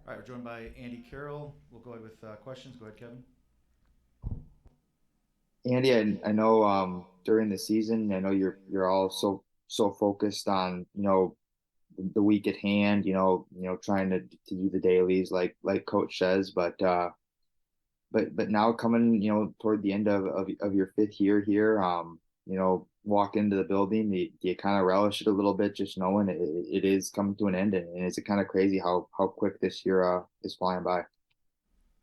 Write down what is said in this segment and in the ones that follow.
All right, we're joined by Andy Carroll. We'll go ahead with questions. Go ahead, Kevin. Andy, I know during the season, I know you're all so focused on, the week at hand, trying to do the dailies like coach says, but now coming, toward the end of your fifth year here, walk into the building, do you kind of relish it a little bit, just knowing it is coming to an end, and is it kind of crazy how quick this year is flying by?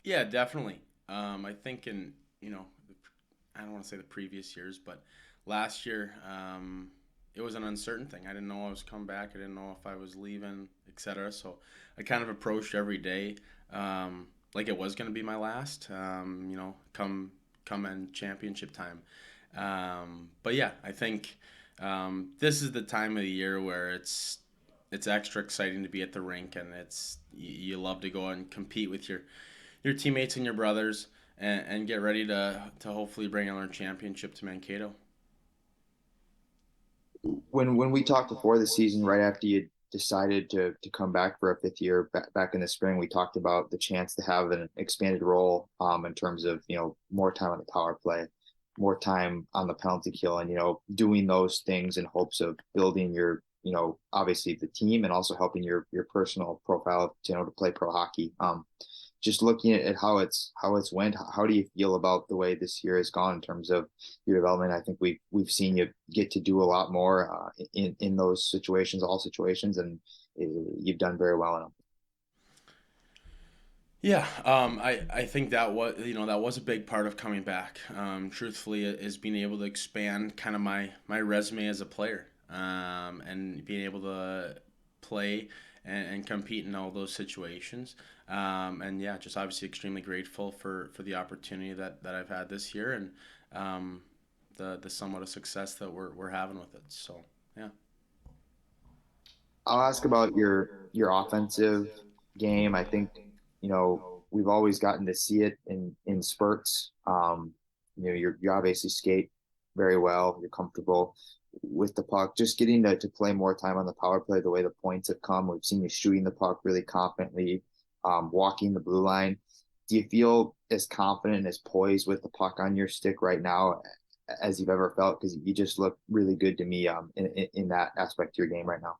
Yeah, definitely. I think I don't want to say the previous years, but last year, it was an uncertain thing. I didn't know I was coming back. I didn't know if I was leaving, etc. So I kind of approached every day like it was going to be my last. Come in championship time. But yeah, I think this is the time of the year where it's extra exciting to be at the rink, and you love to go and compete with your teammates and your brothers, and get ready to hopefully bring another championship to Mankato. When we talked before the season, right after you decided to come back for a fifth year back in the spring, we talked about the chance to have an expanded role in terms of more time on the power play, more time on the penalty kill, and doing those things in hopes of building your obviously the team and also helping your personal profile to play pro hockey. Just looking at how it's went, how do you feel about the way this year has gone in terms of your development? I think we've seen you get to do a lot more in those situations, all situations, and you've done very well in them. Yeah, I think that was a big part of coming back. Truthfully, is being able to expand kind of my resume as a player, and being able to play and compete in all those situations. And yeah, just obviously extremely grateful for the opportunity that I've had this year, and the somewhat of success that we're having with it. So yeah. I'll ask about your offensive game. I think we've always gotten to see it in spurts. You obviously skate very well. You're comfortable with the puck. Just getting to play more time on the power play, the way the points have come. We've seen you shooting the puck really confidently, walking the blue line. Do you feel as confident and as poised with the puck on your stick right now as you've ever felt? Because you just look really good to me in that aspect of your game right now.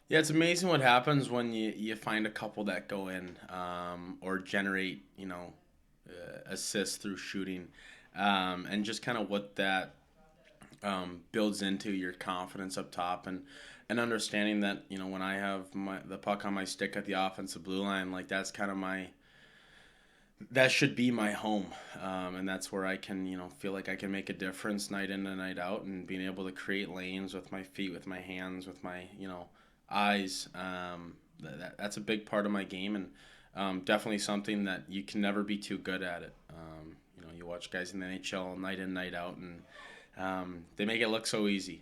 Yeah, it's amazing what happens when you find a couple that go in, or generate, assists through shooting, and just kind of what that builds into your confidence up top, and understanding that when I have the puck on my stick at the offensive blue line, like that should be my home, and that's where I can feel like I can make a difference night in and night out, and being able to create lanes with my feet, with my hands, with my eyes. That's a big part of my game, and definitely something that you can never be too good at it. You watch guys in the NHL night in night out, and they make it look so easy,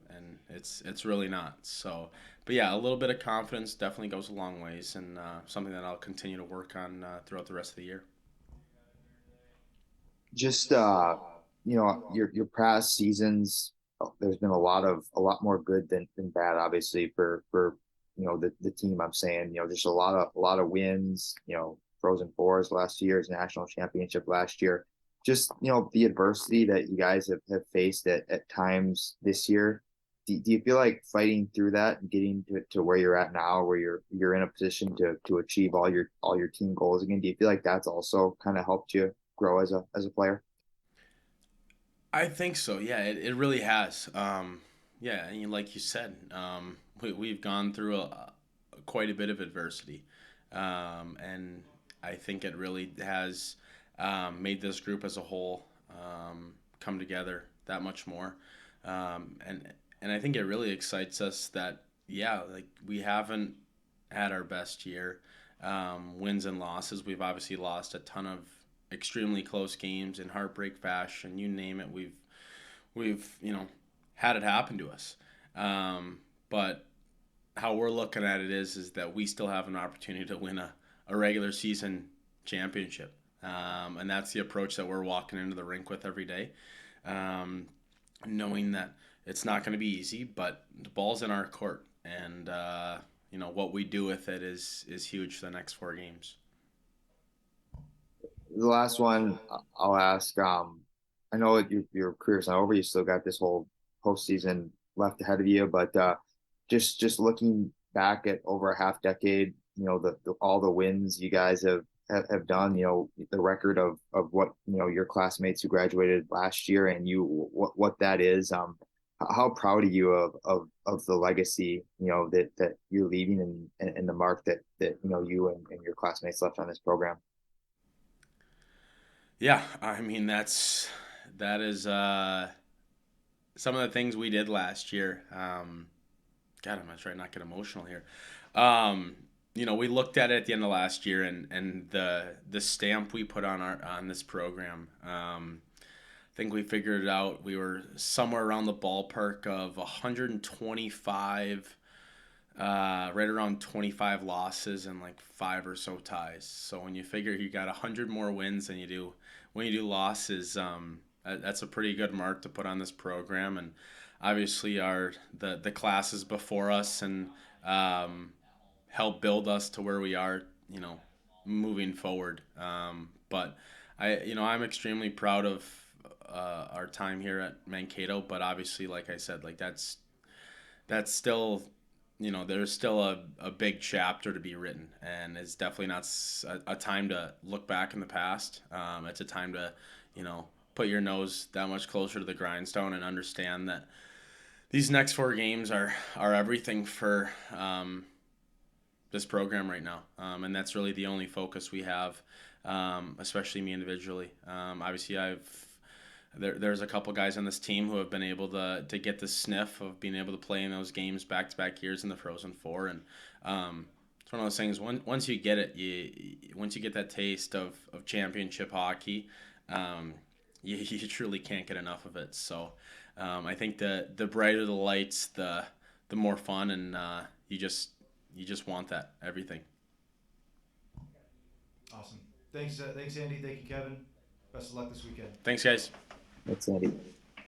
and it's really not. So, but yeah, a little bit of confidence definitely goes a long ways, and something that I'll continue to work on throughout the rest of the year. Just your past seasons, there's been a lot more good than bad, obviously, for the team. I'm saying, just a lot of wins, Frozen Fours last year's national championship last year. Just the adversity that you guys have faced at times this year. Do you feel like fighting through that and getting to where you're at now, where you're in a position to achieve all your team goals again? Do you feel like that's also kind of helped you grow as a player? I think so. Yeah, it really has. Yeah, and like you said, we've gone through quite a bit of adversity, and I think it really has made this group as a whole come together that much more. And I think it really excites us that yeah, like we haven't had our best year. Wins and losses. We've obviously lost a ton of extremely close games in heartbreak fashion. You name it, we've had it happen to us. But how we're looking at it is that we still have an opportunity to win a regular season championship, and that's the approach that we're walking into the rink with every day, um, knowing that it's not going to be easy, but the ball's in our court, and what we do with it is huge for the next 4 games. The last one I'll ask. I know that your career's not over. You still got this whole postseason left ahead of you, but just looking back at over a half decade, all the wins you guys have done. The record of what your classmates who graduated last year and what that is. How proud are you of the legacy that you're leaving and the mark that you and your classmates left on this program. Yeah, I mean that is some of the things we did last year. God, I'm gonna try not to get emotional here. Um, we looked at it at the end of last year, and the stamp we put on this program. I think we figured it out. We were somewhere around the ballpark of 125, right around 25 losses and like five or so ties. So when you figure you got 100 more wins than you do when you do losses, that's a pretty good mark to put on this program. And obviously, the classes before us and help build us to where we are, moving forward. But I'm extremely proud of our time here at Mankato. But obviously, like I said, like that's still, there's still a big chapter to be written, and it's definitely not a time to look back in the past. It's a time to, put your nose that much closer to the grindstone and understand that these next 4 games are everything for this program right now, and that's really the only focus we have, especially me individually. Obviously, there's a couple guys on this team who have been able to get the sniff of being able to play in those games back to back years in the Frozen Four, and it's one of those things. Once you get it, once you get that taste of championship hockey, you truly can't get enough of it. So I think the brighter the lights, the more fun, and you just want that everything. Awesome. Thanks, Andy. Thank you, Kevin. Best of luck this weekend. Thanks, guys. That's Andy.